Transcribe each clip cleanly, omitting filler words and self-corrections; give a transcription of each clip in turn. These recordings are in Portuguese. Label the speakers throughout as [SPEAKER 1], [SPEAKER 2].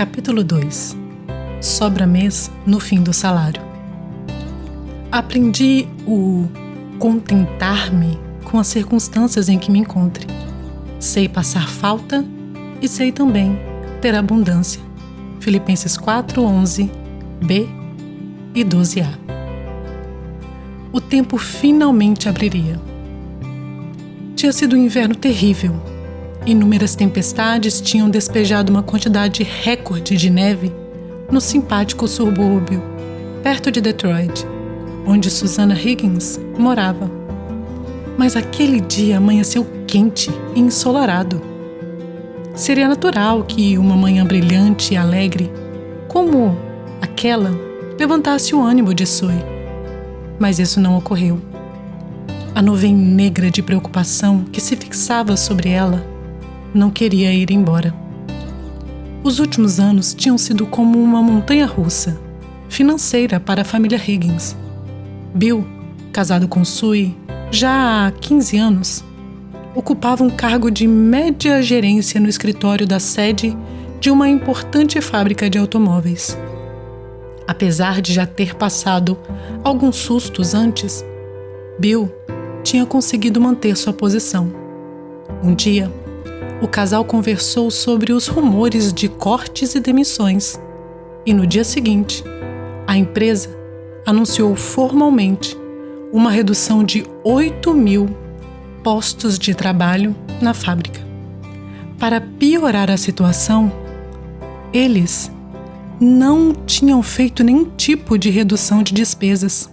[SPEAKER 1] Capítulo 2. Sobra mês no fim do salário. Aprendi o contentar-me com as circunstâncias em que me encontre. Sei passar falta e sei também ter abundância. Filipenses 4:11b e 12a. O tempo finalmente abriria. Tinha sido um inverno terrível. Inúmeras tempestades tinham despejado uma quantidade recorde de neve no simpático subúrbio, perto de Detroit, onde Susanna Higgins morava. Mas aquele dia amanheceu quente e ensolarado. Seria natural que uma manhã brilhante e alegre, como aquela, levantasse o ânimo de Sue. Mas isso não ocorreu. A nuvem negra de preocupação que se fixava sobre ela não queria ir embora. Os últimos anos tinham sido como uma montanha-russa financeira para a família Higgins. Bill, casado com Sue já há 15 anos, ocupava um cargo de média gerência no escritório da sede de uma importante fábrica de automóveis. Apesar de já ter passado alguns sustos antes, Bill tinha conseguido manter sua posição. Um dia, o casal conversou sobre os rumores de cortes e demissões, e no dia seguinte, a empresa anunciou formalmente uma redução de 8.000 postos de trabalho na fábrica. Para piorar a situação, eles não tinham feito nenhum tipo de redução de despesas.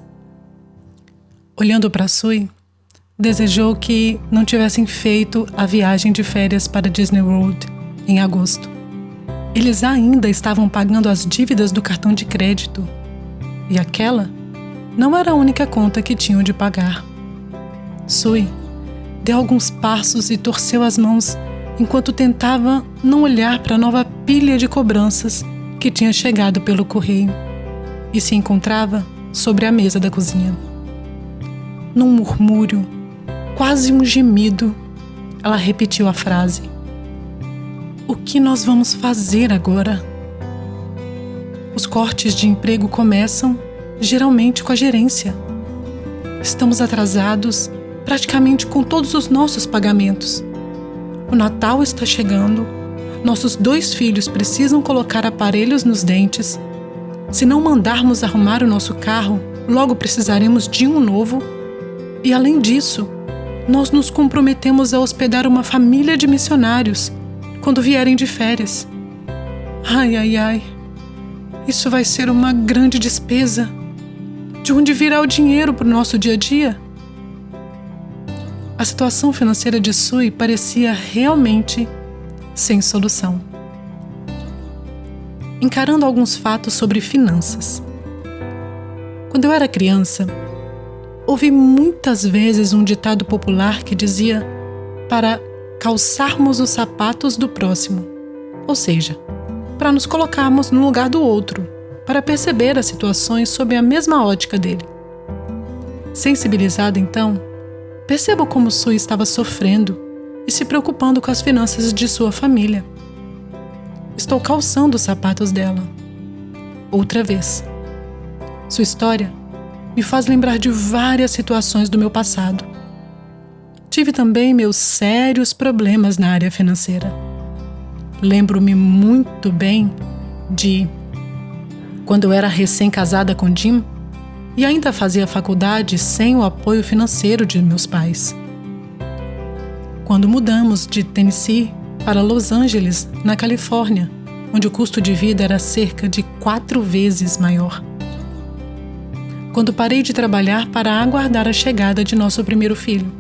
[SPEAKER 1] Olhando para Sue, desejou que não tivessem feito a viagem de férias para Disney World em agosto. Eles ainda estavam pagando as dívidas do cartão de crédito, e aquela não era a única conta que tinham de pagar. Sue deu alguns passos e torceu as mãos enquanto tentava não olhar para a nova pilha de cobranças que tinha chegado pelo correio e se encontrava sobre a mesa da cozinha. Num murmúrio, quase um gemido, ela repetiu a frase: "O que nós vamos fazer agora?" Os cortes de emprego começam, geralmente, com a gerência. Estamos atrasados praticamente com todos os nossos pagamentos. O Natal está chegando, nossos 2 filhos precisam colocar aparelhos nos dentes. Se não mandarmos arrumar o nosso carro, logo precisaremos de um novo. E além disso, nós nos comprometemos a hospedar uma família de missionários quando vierem de férias. Ai, isso vai ser uma grande despesa. De onde virá o dinheiro para o nosso dia a dia? A situação financeira de Sue parecia realmente sem solução. Encarando alguns fatos sobre finanças. Quando eu era criança, ouvi muitas vezes um ditado popular que dizia para calçarmos os sapatos do próximo, ou seja, para nos colocarmos no lugar do outro, para perceber as situações sob a mesma ótica dele. Sensibilizada então, percebo como Sue estava sofrendo e se preocupando com as finanças de sua família. Estou calçando os sapatos dela. Outra vez. Sua história me faz lembrar de várias situações do meu passado. Tive também meus sérios problemas na área financeira. Lembro-me muito bem de quando eu era recém-casada com Jim e ainda fazia faculdade sem o apoio financeiro de meus pais. Quando mudamos de Tennessee para Los Angeles, na Califórnia, onde o custo de vida era cerca de 4 vezes maior. Quando parei de trabalhar para aguardar a chegada de nosso primeiro filho.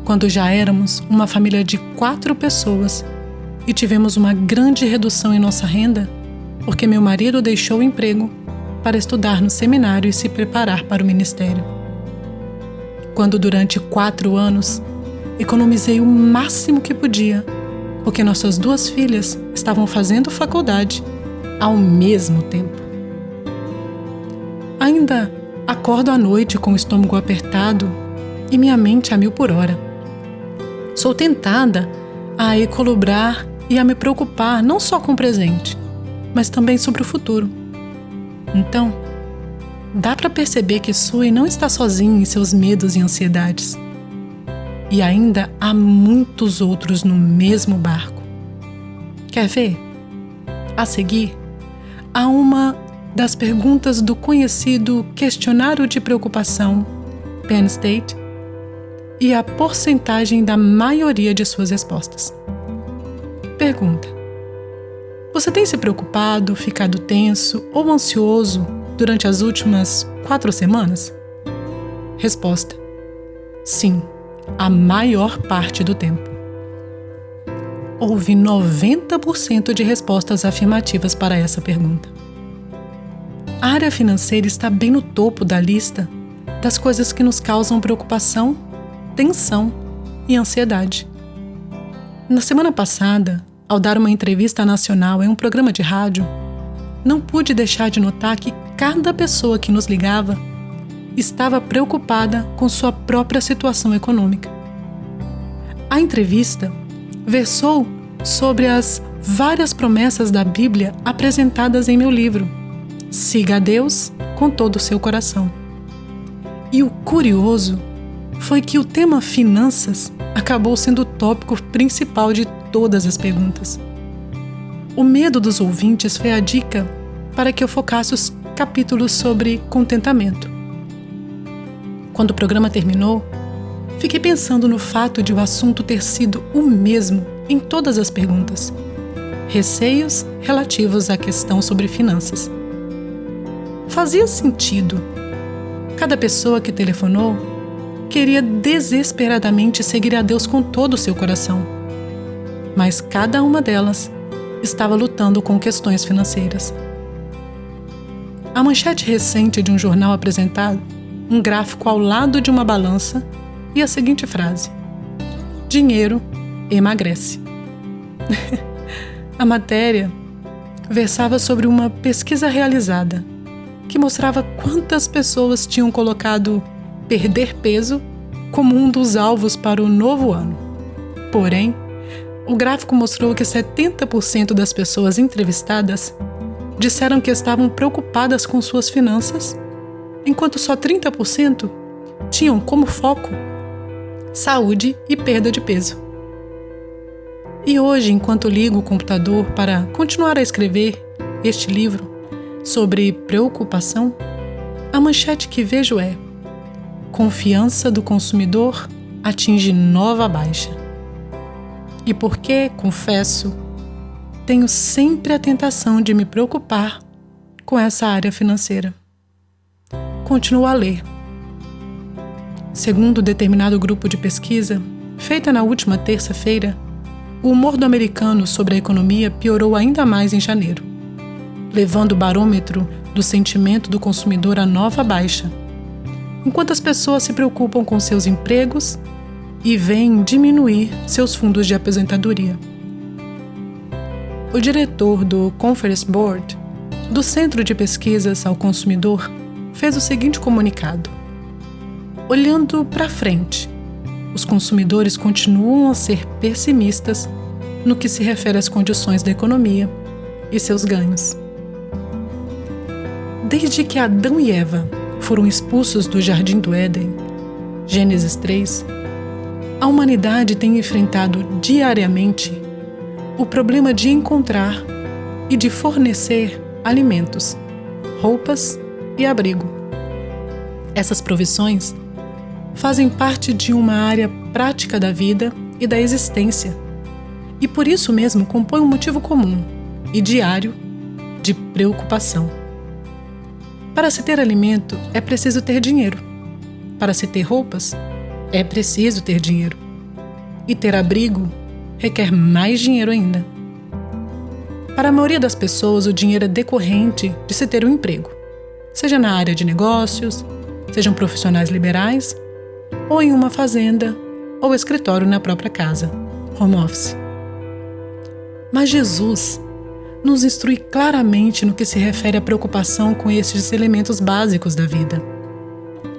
[SPEAKER 1] Quando já éramos uma família de 4 pessoas e tivemos uma grande redução em nossa renda porque meu marido deixou o emprego para estudar no seminário e se preparar para o ministério. Quando durante 4 anos economizei o máximo que podia porque nossas 2 filhas estavam fazendo faculdade ao mesmo tempo. Ainda acordo à noite com o estômago apertado e minha mente a 1000 por hora. Sou tentada a equilibrar e a me preocupar não só com o presente, mas também sobre o futuro. Então, dá para perceber que Sue não está sozinha em seus medos e ansiedades. E ainda há muitos outros no mesmo barco. Quer ver? A seguir, há uma das perguntas do conhecido Questionário de Preocupação, Penn State, e a porcentagem da maioria de suas respostas. Pergunta: você tem se preocupado, ficado tenso ou ansioso durante as últimas 4 semanas? Resposta: sim, a maior parte do tempo. Houve 90% de respostas afirmativas para essa pergunta. A área financeira está bem no topo da lista das coisas que nos causam preocupação, tensão e ansiedade. Na semana passada, ao dar uma entrevista nacional em um programa de rádio, não pude deixar de notar que cada pessoa que nos ligava estava preocupada com sua própria situação econômica. A entrevista versou sobre as várias promessas da Bíblia apresentadas em meu livro, Siga a Deus com todo o seu coração. E o curioso foi que o tema finanças acabou sendo o tópico principal de todas as perguntas. O medo dos ouvintes foi a dica para que eu focasse os capítulos sobre contentamento. Quando o programa terminou, fiquei pensando no fato de o assunto ter sido o mesmo em todas as perguntas: receios relativos à questão sobre finanças. Fazia sentido. Cada pessoa que telefonou queria desesperadamente seguir a Deus com todo o seu coração, mas cada uma delas estava lutando com questões financeiras. A manchete recente de um jornal apresentava um gráfico ao lado de uma balança e a seguinte frase: dinheiro emagrece. A matéria versava sobre uma pesquisa realizada que mostrava quantas pessoas tinham colocado perder peso como um dos alvos para o novo ano. Porém, o gráfico mostrou que 70% das pessoas entrevistadas disseram que estavam preocupadas com suas finanças, enquanto só 30% tinham como foco saúde e perda de peso. E hoje, enquanto ligo o computador para continuar a escrever este livro sobre preocupação, a manchete que vejo é: confiança do consumidor atinge nova baixa. E porque, confesso, tenho sempre a tentação de me preocupar com essa área financeira. Continuo a ler. Segundo determinado grupo de pesquisa, feita na última terça-feira, o humor do americano sobre a economia piorou ainda mais em janeiro, levando o barômetro do sentimento do consumidor à nova baixa, enquanto as pessoas se preocupam com seus empregos e veem diminuir seus fundos de aposentadoria. O diretor do Conference Board, do Centro de Pesquisas ao Consumidor, fez o seguinte comunicado: olhando para frente, os consumidores continuam a ser pessimistas no que se refere às condições da economia e seus ganhos. Desde que Adão e Eva foram expulsos do Jardim do Éden, Gênesis 3, a humanidade tem enfrentado diariamente o problema de encontrar e de fornecer alimentos, roupas e abrigo. Essas provisões fazem parte de uma área prática da vida e da existência, e por isso mesmo compõem um motivo comum e diário de preocupação. Para se ter alimento, é preciso ter dinheiro. Para se ter roupas, é preciso ter dinheiro. E ter abrigo requer mais dinheiro ainda. Para a maioria das pessoas, o dinheiro é decorrente de se ter um emprego, seja na área de negócios, sejam profissionais liberais, ou em uma fazenda ou escritório na própria casa, home office. Mas Jesus nos instrui claramente no que se refere à preocupação com esses elementos básicos da vida.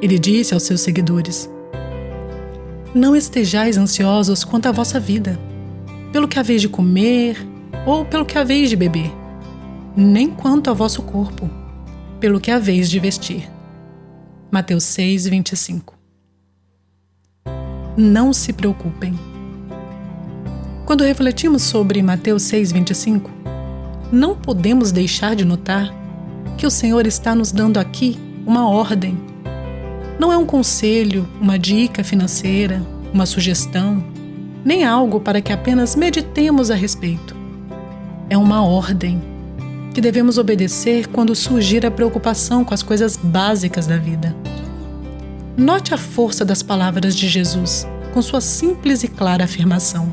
[SPEAKER 1] Ele disse aos seus seguidores: não estejais ansiosos quanto à vossa vida, pelo que haveis de comer ou pelo que haveis de beber, nem quanto ao vosso corpo, pelo que haveis de vestir. Mateus 6, 25. Não se preocupem. Quando refletimos sobre Mateus 6, 25, não podemos deixar de notar que o Senhor está nos dando aqui uma ordem. Não é um conselho, uma dica financeira, uma sugestão, nem algo para que apenas meditemos a respeito. É uma ordem que devemos obedecer quando surgir a preocupação com as coisas básicas da vida. Note a força das palavras de Jesus com sua simples e clara afirmação: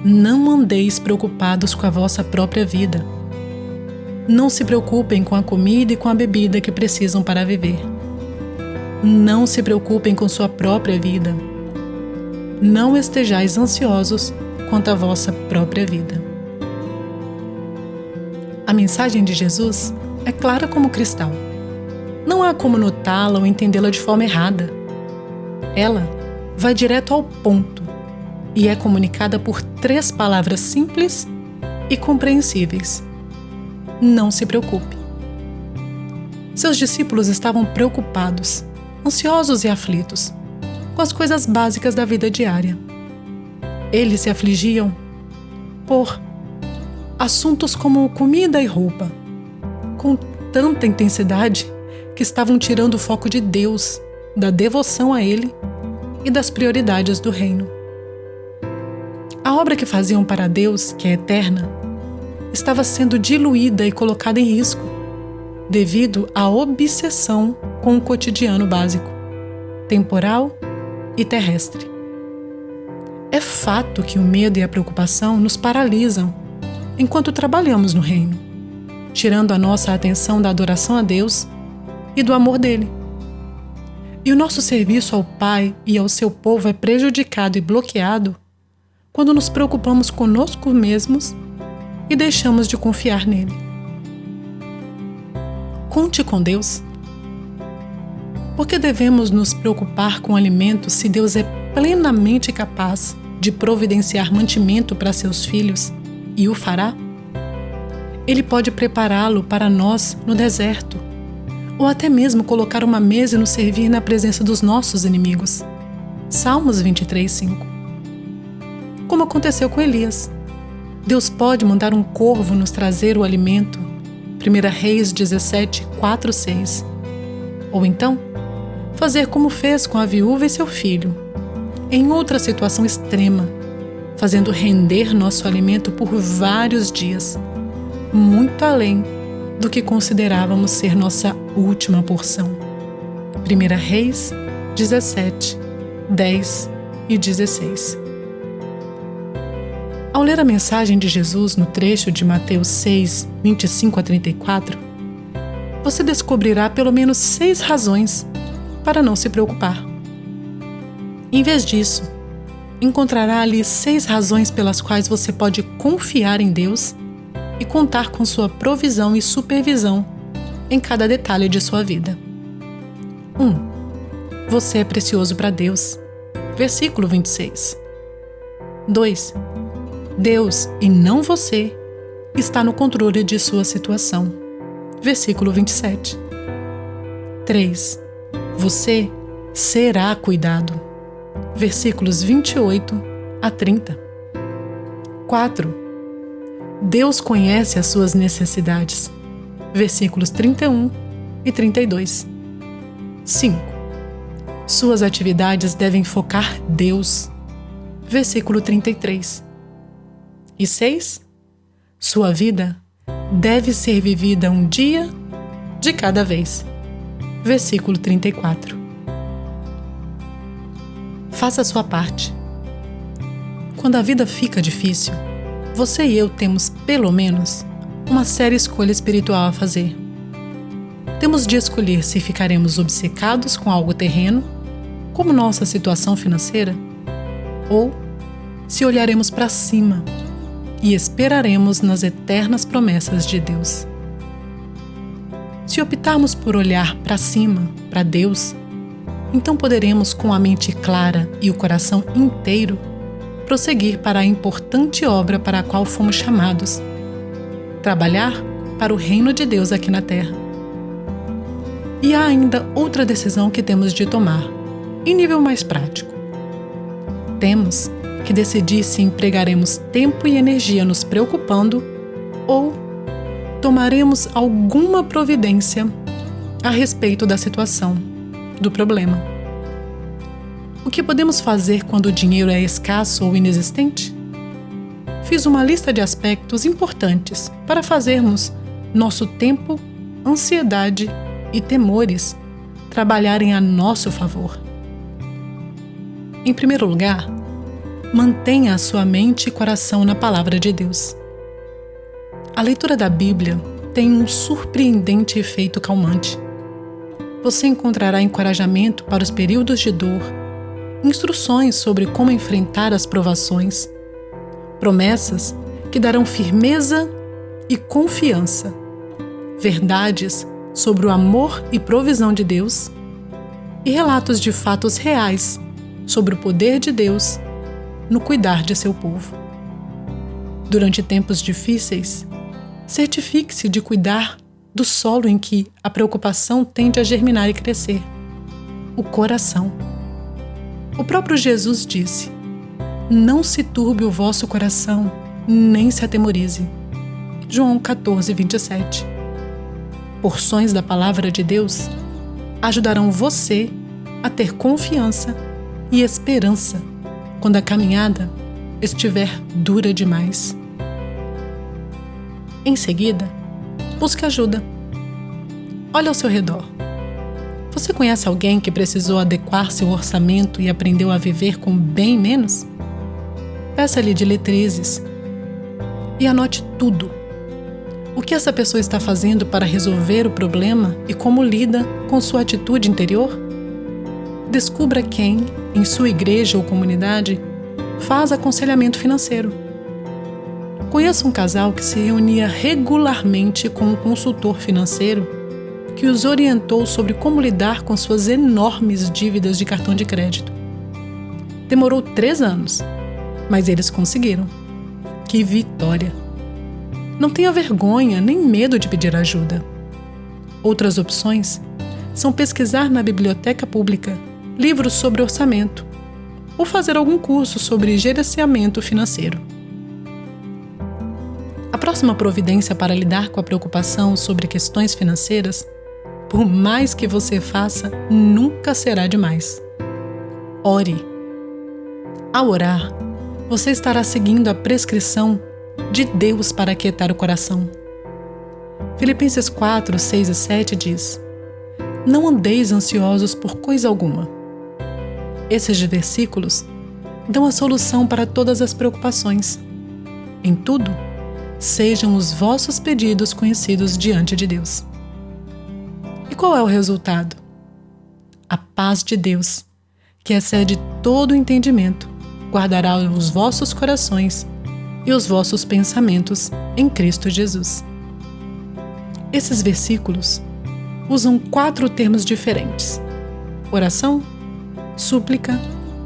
[SPEAKER 1] não andeis preocupados com a vossa própria vida. Não se preocupem com a comida e com a bebida que precisam para viver. Não se preocupem com sua própria vida. Não estejais ansiosos quanto à vossa própria vida. A mensagem de Jesus é clara como cristal. Não há como notá-la ou entendê-la de forma errada. Ela vai direto ao ponto e é comunicada por 3 palavras simples e compreensíveis. Não se preocupe. Seus discípulos estavam preocupados, ansiosos e aflitos, com as coisas básicas da vida diária. Eles se afligiam por assuntos como comida e roupa, com tanta intensidade que estavam tirando o foco de Deus, da devoção a Ele e das prioridades do reino. A obra que faziam para Deus, que é eterna, estava sendo diluída e colocada em risco, devido à obsessão com o cotidiano básico, temporal e terrestre. É fato que o medo e a preocupação nos paralisam enquanto trabalhamos no reino, tirando a nossa atenção da adoração a Deus e do amor dele. E o nosso serviço ao Pai e ao seu povo é prejudicado e bloqueado quando nos preocupamos conosco mesmos e deixamos de confiar nele. Conte com Deus. Por que devemos nos preocupar com alimento se Deus é plenamente capaz de providenciar mantimento para seus filhos e o fará? Ele pode prepará-lo para nós no deserto, ou até mesmo colocar uma mesa e nos servir na presença dos nossos inimigos. Salmos 23, 5. Como aconteceu com Elias. Deus pode mandar um corvo nos trazer o alimento. 1 Reis 17, 4, 6. Ou então, fazer como fez com a viúva e seu filho, em outra situação extrema, fazendo render nosso alimento por vários dias, muito além do que considerávamos ser nossa última porção. 1 Reis 17, 10 e 16. Ao ler a mensagem de Jesus no trecho de Mateus 6, 25 a 34, você descobrirá pelo menos 6 razões para não se preocupar. Em vez disso, encontrará ali 6 razões pelas quais você pode confiar em Deus e contar com sua provisão e supervisão em cada detalhe de sua vida. 1. Você é precioso para Deus. Versículo 26. 2. Deus, e não você, está no controle de sua situação. Versículo 27. 3. Você será cuidado. Versículos 28 a 30. 4. Deus conhece as suas necessidades. Versículos 31 e 32. 5. Suas atividades devem focar Deus. Versículo 33. E 6. Sua vida deve ser vivida um dia de cada vez. Versículo 34. Faça a sua parte. Quando a vida fica difícil, você e eu temos, pelo menos, uma séria escolha espiritual a fazer. Temos de escolher se ficaremos obcecados com algo terreno, como nossa situação financeira, ou se olharemos para cima e esperaremos nas eternas promessas de Deus. Se optarmos por olhar para cima, para Deus, então poderemos, com a mente clara e o coração inteiro, prosseguir para a importante obra para a qual fomos chamados: trabalhar para o reino de Deus aqui na terra. E há ainda outra decisão que temos de tomar, em nível mais prático. Temos que decidir se empregaremos tempo e energia nos preocupando ou tomaremos alguma providência a respeito da situação, do problema. O que podemos fazer quando o dinheiro é escasso ou inexistente? Fiz uma lista de aspectos importantes para fazermos nosso tempo, ansiedade e temores trabalharem a nosso favor. Em primeiro lugar, mantenha a sua mente e coração na palavra de Deus. A leitura da Bíblia tem um surpreendente efeito calmante. Você encontrará encorajamento para os períodos de dor, instruções sobre como enfrentar as provações, promessas que darão firmeza e confiança, verdades sobre o amor e provisão de Deus e relatos de fatos reais sobre o poder de Deus no cuidar de seu povo. Durante tempos difíceis, certifique-se de cuidar do solo em que a preocupação tende a germinar e crescer, o coração. O próprio Jesus disse: "Não se turbe o vosso coração, nem se atemorize." João 14, 27. Porções da palavra de Deus ajudarão você a ter confiança e esperança quando a caminhada estiver dura demais. Em seguida, busque ajuda. Olhe ao seu redor. Você conhece alguém que precisou adequar seu orçamento e aprendeu a viver com bem menos? Peça-lhe diretrizes e anote tudo. O que essa pessoa está fazendo para resolver o problema e como lida com sua atitude interior? Descubra quem, em sua igreja ou comunidade, faz aconselhamento financeiro. Conheço um casal que se reunia regularmente com um consultor financeiro que os orientou sobre como lidar com suas enormes dívidas de cartão de crédito. Demorou 3 anos, mas eles conseguiram. Que vitória! Não tenha vergonha nem medo de pedir ajuda. Outras opções são pesquisar na biblioteca pública livros sobre orçamento ou fazer algum curso sobre gerenciamento financeiro. A próxima providência para lidar com a preocupação sobre questões financeiras, por mais que você faça, nunca será demais. Ore. Ao orar, você estará seguindo a prescrição de Deus para aquietar o coração. Filipenses 4, 6 e 7 diz: "Não andeis ansiosos por coisa alguma." Esses versículos dão a solução para todas as preocupações. Em tudo, sejam os vossos pedidos conhecidos diante de Deus. E qual é o resultado? A paz de Deus, que excede todo o entendimento, guardará os vossos corações e os vossos pensamentos em Cristo Jesus. Esses versículos usam 4 termos diferentes: oração, súplica,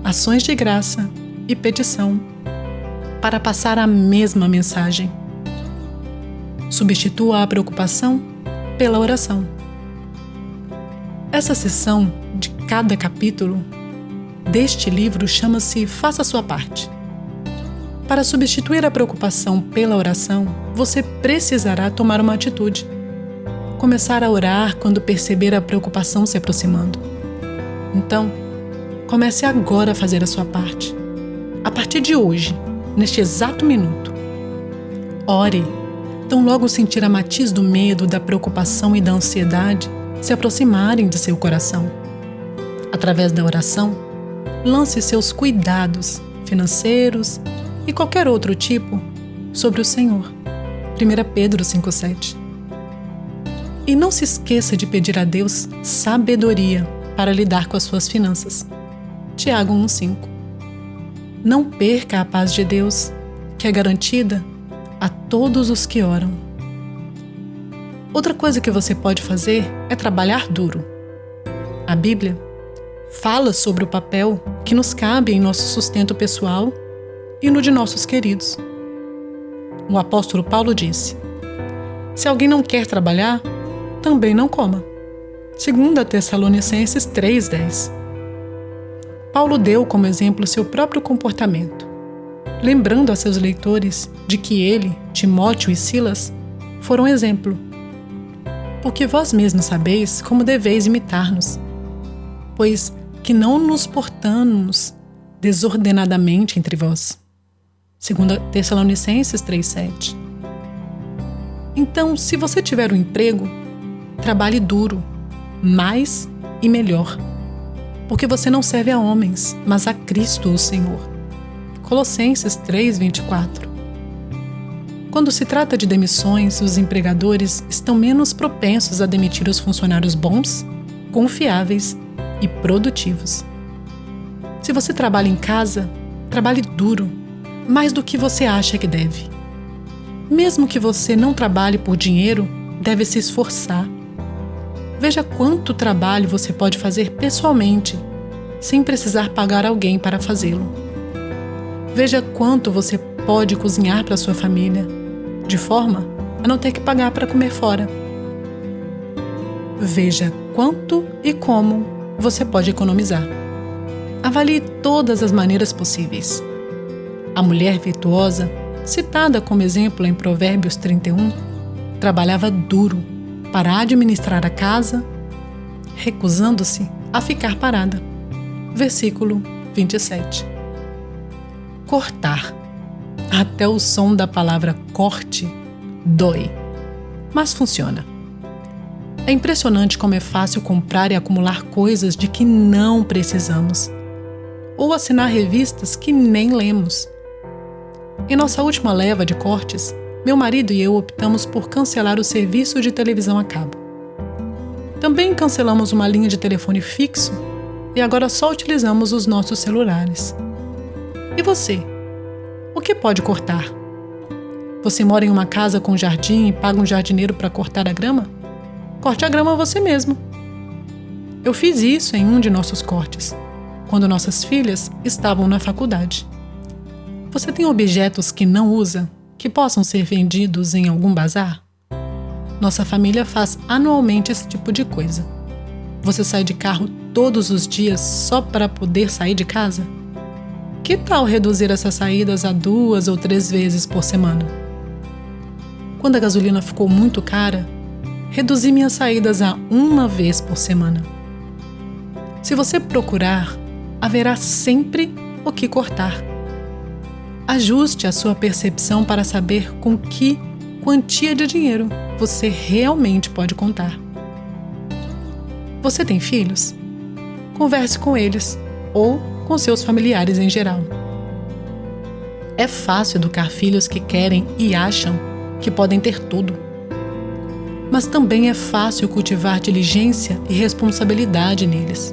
[SPEAKER 1] ações de graça e petição, para passar a mesma mensagem. Substitua a preocupação pela oração. Essa seção de cada capítulo deste livro chama-se Faça a Sua Parte. Para substituir a preocupação pela oração, você precisará tomar uma atitude. Começar a orar quando perceber a preocupação se aproximando. Então, comece agora a fazer a sua parte. A partir de hoje, neste exato minuto. Ore, tão logo sentir a matiz do medo, da preocupação e da ansiedade se aproximarem de seu coração. Através da oração, lance seus cuidados financeiros e qualquer outro tipo sobre o Senhor. 1 Pedro 5,7. E não se esqueça de pedir a Deus sabedoria para lidar com as suas finanças. Tiago 1,5. Não perca a paz de Deus, que é garantida a todos os que oram. Outra coisa que você pode fazer é trabalhar duro. A Bíblia fala sobre o papel que nos cabe em nosso sustento pessoal e no de nossos queridos. O apóstolo Paulo disse: se alguém não quer trabalhar, também não coma. 2 Tessalonicenses 3:10. Paulo deu como exemplo seu próprio comportamento, lembrando a seus leitores de que ele, Timóteo e Silas foram exemplo. Porque vós mesmos sabeis como deveis imitar-nos, pois que não nos portamos desordenadamente entre vós. 2 Tessalonicenses 3:7. Então, se você tiver um emprego, trabalhe duro, mais e melhor, porque você não serve a homens, mas a Cristo o Senhor. Colossenses 3:24. Quando se trata de demissões, os empregadores estão menos propensos a demitir os funcionários bons, confiáveis e produtivos. Se você trabalha em casa, trabalhe duro, mais do que você acha que deve. Mesmo que você não trabalhe por dinheiro, deve se esforçar. Veja quanto trabalho você pode fazer pessoalmente, sem precisar pagar alguém para fazê-lo. Veja quanto você pode cozinhar para sua família, de forma a não ter que pagar para comer fora. Veja quanto e como você pode economizar. Avalie todas as maneiras possíveis. A mulher virtuosa, citada como exemplo em Provérbios 31, trabalhava duro para administrar a casa, recusando-se a ficar parada. Versículo 27. Cortar. Até o som da palavra corte dói, mas funciona. É impressionante como é fácil comprar e acumular coisas de que não precisamos, ou assinar revistas que nem lemos. Em nossa última leva de cortes, meu marido e eu optamos por cancelar o serviço de televisão a cabo. Também cancelamos uma linha de telefone fixo e agora só utilizamos os nossos celulares. E você? O que pode cortar? Você mora em uma casa com jardim e paga um jardineiro para cortar a grama? Corte a grama você mesmo. Eu fiz isso em um de nossos cortes, quando nossas filhas estavam na faculdade. Você tem objetos que não usa, que possam ser vendidos em algum bazar? Nossa família faz anualmente esse tipo de coisa. Você sai de carro todos os dias só para poder sair de casa? Que tal reduzir essas saídas a 2 ou 3 vezes por semana? Quando a gasolina ficou muito cara, reduzi minhas saídas a 1 vez por semana. Se você procurar, haverá sempre o que cortar. Ajuste a sua percepção para saber com que quantia de dinheiro você realmente pode contar. Você tem filhos? Converse com eles ou com seus familiares em geral. É fácil educar filhos que querem e acham que podem ter tudo. Mas também é fácil cultivar diligência e responsabilidade neles.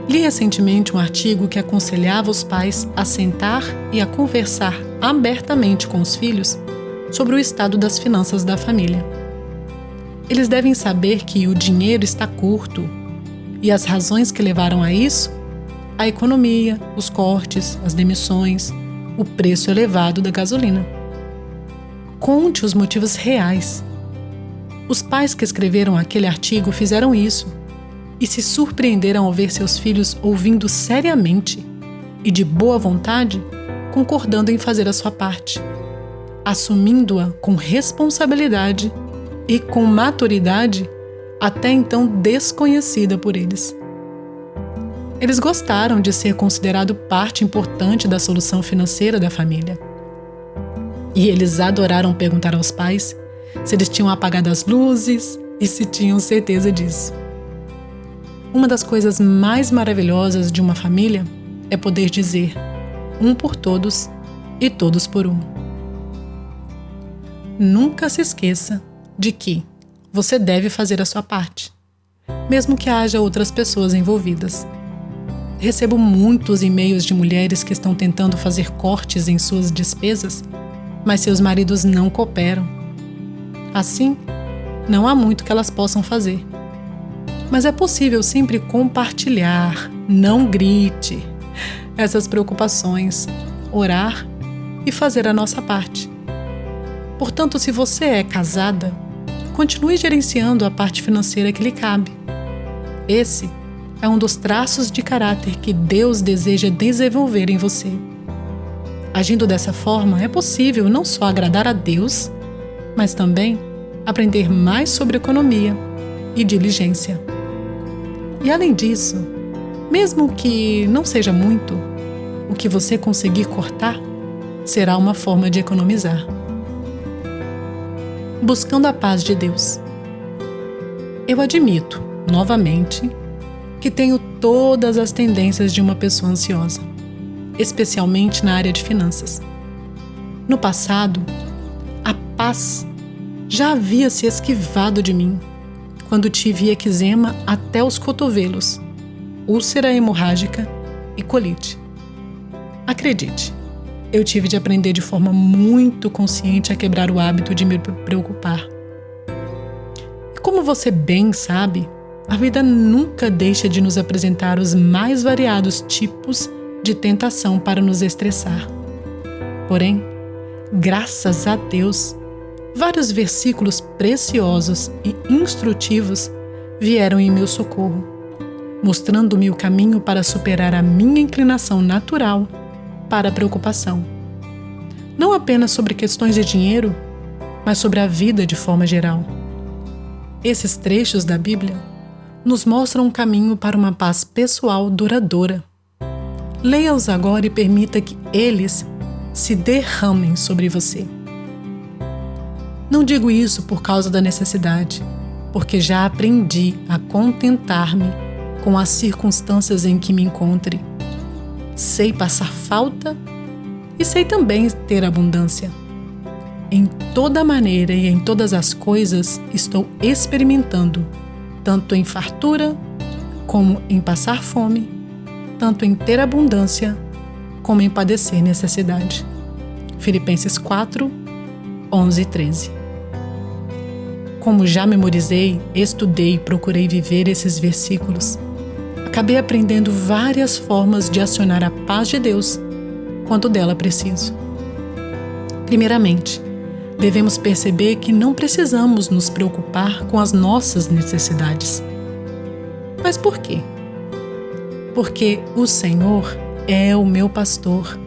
[SPEAKER 1] Li recentemente um artigo que aconselhava os pais a sentar e a conversar abertamente com os filhos sobre o estado das finanças da família. Eles devem saber que o dinheiro está curto e as razões que levaram a isso: a economia, os cortes, as demissões, o preço elevado da gasolina. Conte os motivos reais. Os pais que escreveram aquele artigo fizeram isso e se surpreenderam ao ver seus filhos ouvindo seriamente e de boa vontade, concordando em fazer a sua parte, assumindo-a com responsabilidade e com maturidade até então desconhecida por eles. Eles gostaram de ser considerado parte importante da solução financeira da família. E eles adoraram perguntar aos pais se eles tinham apagado as luzes e se tinham certeza disso. Uma das coisas mais maravilhosas de uma família é poder dizer um por todos e todos por um. Nunca se esqueça de que você deve fazer a sua parte, mesmo que haja outras pessoas envolvidas. Recebo muitos e-mails de mulheres que estão tentando fazer cortes em suas despesas, mas seus maridos não cooperam. Assim, não há muito que elas possam fazer. Mas é possível sempre compartilhar, não grite, essas preocupações, orar e fazer a nossa parte. Portanto, se você é casada, continue gerenciando a parte financeira que lhe cabe. Esse é um dos traços de caráter que Deus deseja desenvolver em você. Agindo dessa forma, é possível não só agradar a Deus, mas também aprender mais sobre economia e diligência. E além disso, mesmo que não seja muito, o que você conseguir cortar será uma forma de economizar. Buscando a paz de Deus. Eu admito, novamente, que tenho todas as tendências de uma pessoa ansiosa, especialmente na área de finanças. No passado, a paz já havia se esquivado de mim quando tive eczema até os cotovelos, úlcera hemorrágica e colite. Acredite, eu tive de aprender de forma muito consciente a quebrar o hábito de me preocupar. E como você bem sabe, a vida nunca deixa de nos apresentar os mais variados tipos de tentação para nos estressar. Porém, graças a Deus, vários versículos preciosos e instrutivos vieram em meu socorro, mostrando-me o caminho para superar a minha inclinação natural para a preocupação. Não apenas sobre questões de dinheiro, mas sobre a vida de forma geral. Esses trechos da Bíblia nos mostram um caminho para uma paz pessoal duradoura. Leia-os agora e permita que eles se derramem sobre você. Não digo isso por causa da necessidade, porque já aprendi a contentar-me com as circunstâncias em que me encontre. Sei passar falta e sei também ter abundância. Em toda maneira e em todas as coisas estou experimentando, tanto em fartura como em passar fome, tanto em ter abundância como em padecer necessidade. Filipenses 4, 11 e 13. Como já memorizei, estudei e procurei viver esses versículos, acabei aprendendo várias formas de acionar a paz de Deus quando dela preciso. Primeiramente, devemos perceber que não precisamos nos preocupar com as nossas necessidades. Mas por quê? Porque o Senhor é o meu pastor,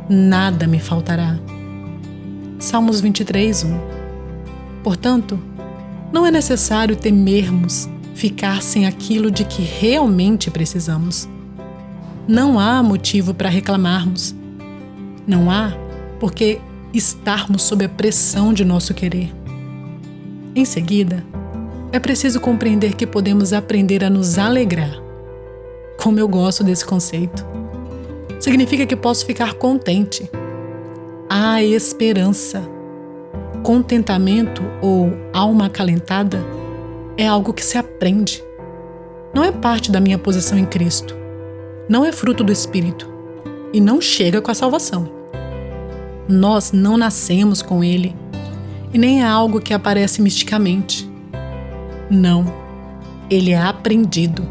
[SPEAKER 1] nada me faltará. Salmos 23, 1. Portanto, não é necessário temermos ficar sem aquilo de que realmente precisamos. Não há motivo para reclamarmos. Não há porque estarmos sob a pressão de nosso querer. Em seguida, é preciso compreender que podemos aprender a nos alegrar. Como eu gosto desse conceito. Significa que posso ficar contente. Há esperança. Contentamento ou alma acalentada é algo que se aprende. Não é parte da minha posição em Cristo. Não é fruto do Espírito. E não chega com a salvação. Nós não nascemos com ele. E nem é algo que aparece misticamente. Não. Ele é aprendido.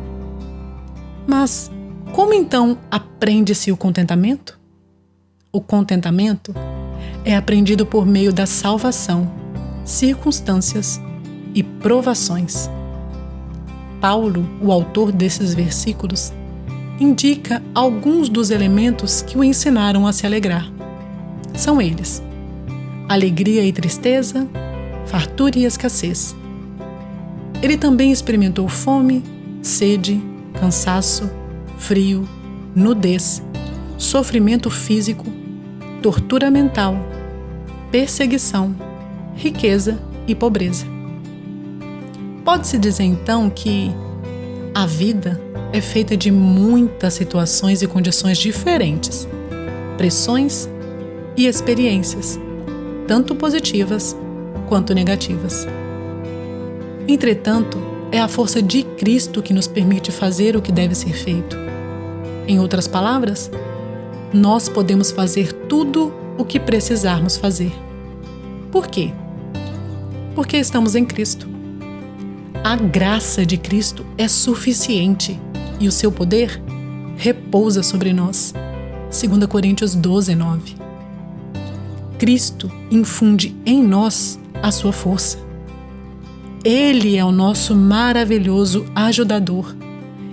[SPEAKER 1] Mas como então aprende-se o contentamento? O contentamento é aprendido por meio da salvação, circunstâncias e provações. Paulo, o autor desses versículos, indica alguns dos elementos que o ensinaram a se alegrar. São eles: alegria e tristeza, fartura e escassez. Ele também experimentou fome, sede, cansaço, frio, nudez, sofrimento físico, tortura mental, perseguição, riqueza e pobreza. Pode-se dizer então que a vida é feita de muitas situações e condições diferentes, pressões e experiências, tanto positivas quanto negativas. Entretanto, é a força de Cristo que nos permite fazer o que deve ser feito. Em outras palavras, nós podemos fazer tudo o que precisarmos fazer. Por quê? Porque estamos em Cristo. A graça de Cristo é suficiente e o seu poder repousa sobre nós, 2 Coríntios 12:9. Cristo infunde em nós a sua força. Ele é o nosso maravilhoso ajudador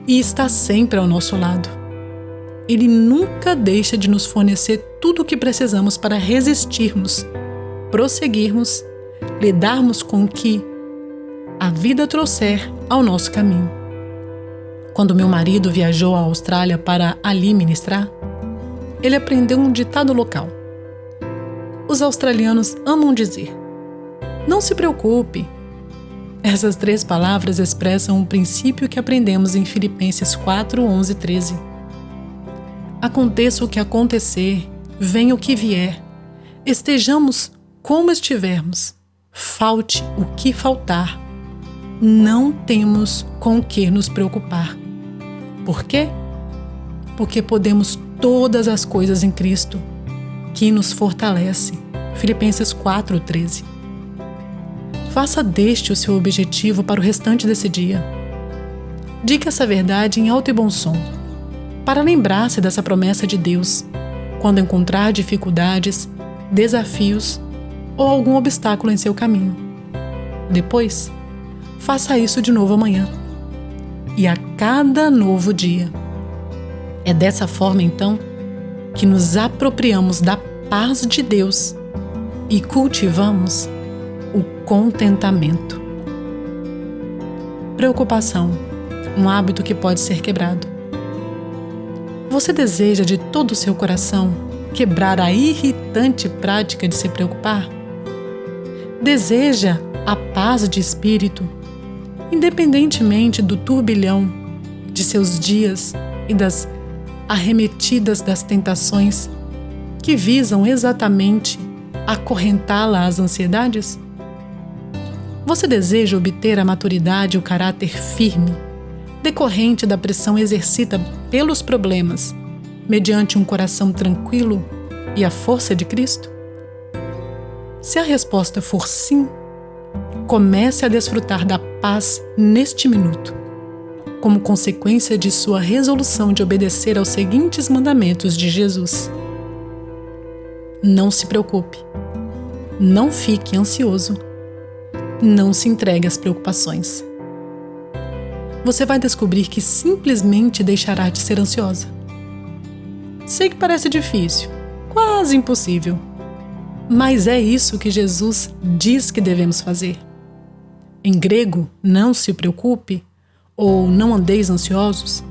[SPEAKER 1] e está sempre ao nosso lado. Ele nunca deixa de nos fornecer tudo o que precisamos para resistirmos, prosseguirmos, lidarmos com o que a vida trouxer ao nosso caminho. Quando meu marido viajou à Austrália para ali ministrar, ele aprendeu um ditado local. Os australianos amam dizer: "Não se preocupe." Essas 3 palavras expressam um princípio que aprendemos em Filipenses 4:11-13. Aconteça o que acontecer, venha o que vier, estejamos como estivermos, falte o que faltar, não temos com o que nos preocupar. Por quê? Porque podemos todas as coisas em Cristo, que nos fortalece. Filipenses 4:13. Faça deste o seu objetivo para o restante desse dia. Diga essa verdade em alto e bom som, para lembrar-se dessa promessa de Deus, quando encontrar dificuldades, desafios ou algum obstáculo em seu caminho. Depois, faça isso de novo amanhã e a cada novo dia. É dessa forma, então, que nos apropriamos da paz de Deus e cultivamos o contentamento. Preocupação, um hábito que pode ser quebrado. Você deseja de todo o seu coração quebrar a irritante prática de se preocupar? Deseja a paz de espírito, independentemente do turbilhão de seus dias e das arremetidas das tentações que visam exatamente acorrentá-la às ansiedades? Você deseja obter a maturidade e o caráter firme, decorrente da pressão exercida pelos problemas, mediante um coração tranquilo e a força de Cristo? Se a resposta for sim, comece a desfrutar da paz neste minuto, como consequência de sua resolução de obedecer aos seguintes mandamentos de Jesus. Não se preocupe, não fique ansioso, não se entregue às preocupações. Você vai descobrir que simplesmente deixará de ser ansiosa. Sei que parece difícil, quase impossível, mas é isso que Jesus diz que devemos fazer. Em grego, não se preocupe ou não andeis ansiosos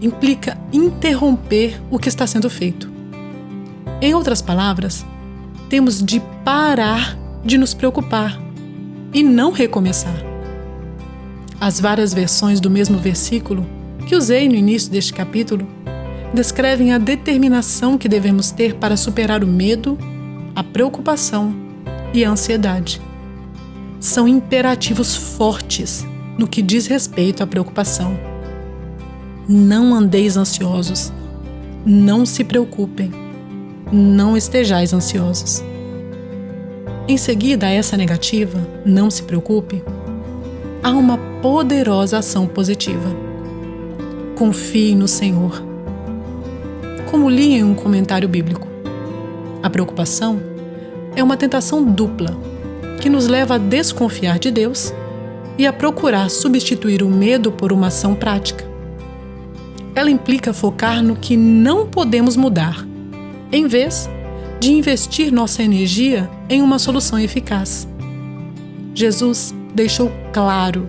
[SPEAKER 1] implica interromper o que está sendo feito. Em outras palavras, temos de parar de nos preocupar e não recomeçar. As várias versões do mesmo versículo que usei no início deste capítulo descrevem a determinação que devemos ter para superar o medo, a preocupação e a ansiedade. São imperativos fortes no que diz respeito à preocupação. Não andeis ansiosos, não se preocupem, não estejais ansiosos. Em seguida a essa negativa, não se preocupe, há uma poderosa ação positiva. Confie no Senhor. Como li em um comentário bíblico, a preocupação é uma tentação dupla que nos leva a desconfiar de Deus e a procurar substituir o medo por uma ação prática. Ela implica focar no que não podemos mudar, em vez de investir nossa energia em uma solução eficaz. Jesus deixou claro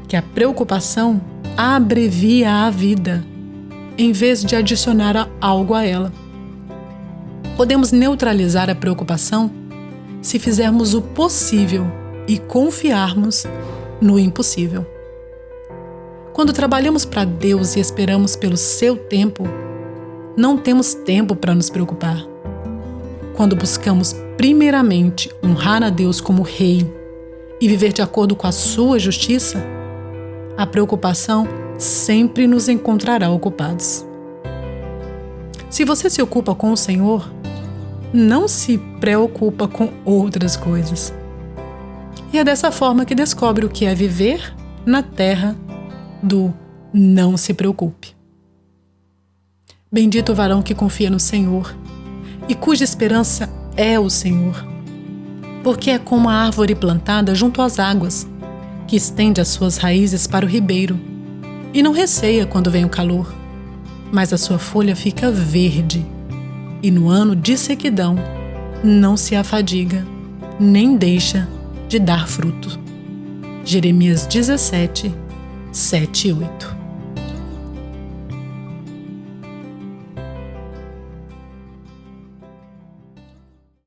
[SPEAKER 1] que a preocupação abrevia a vida, em vez de adicionar algo a ela. Podemos neutralizar a preocupação se fizermos o possível e confiarmos no impossível. Quando trabalhamos para Deus e esperamos pelo seu tempo, não temos tempo para nos preocupar. Quando buscamos primeiramente honrar a Deus como Rei e viver de acordo com a sua justiça, a preocupação sempre nos encontrará ocupados. Se você se ocupa com o Senhor, não se preocupa com outras coisas. E é dessa forma que descobre o que é viver na terra do não se preocupe. Bendito o varão que confia no Senhor e cuja esperança é o Senhor. Porque é como a árvore plantada junto às águas, que estende as suas raízes para o ribeiro e não receia quando vem o calor, mas a sua folha fica verde e no ano de sequidão não se afadiga, nem deixa de dar fruto. Jeremias 17, 7 e 8.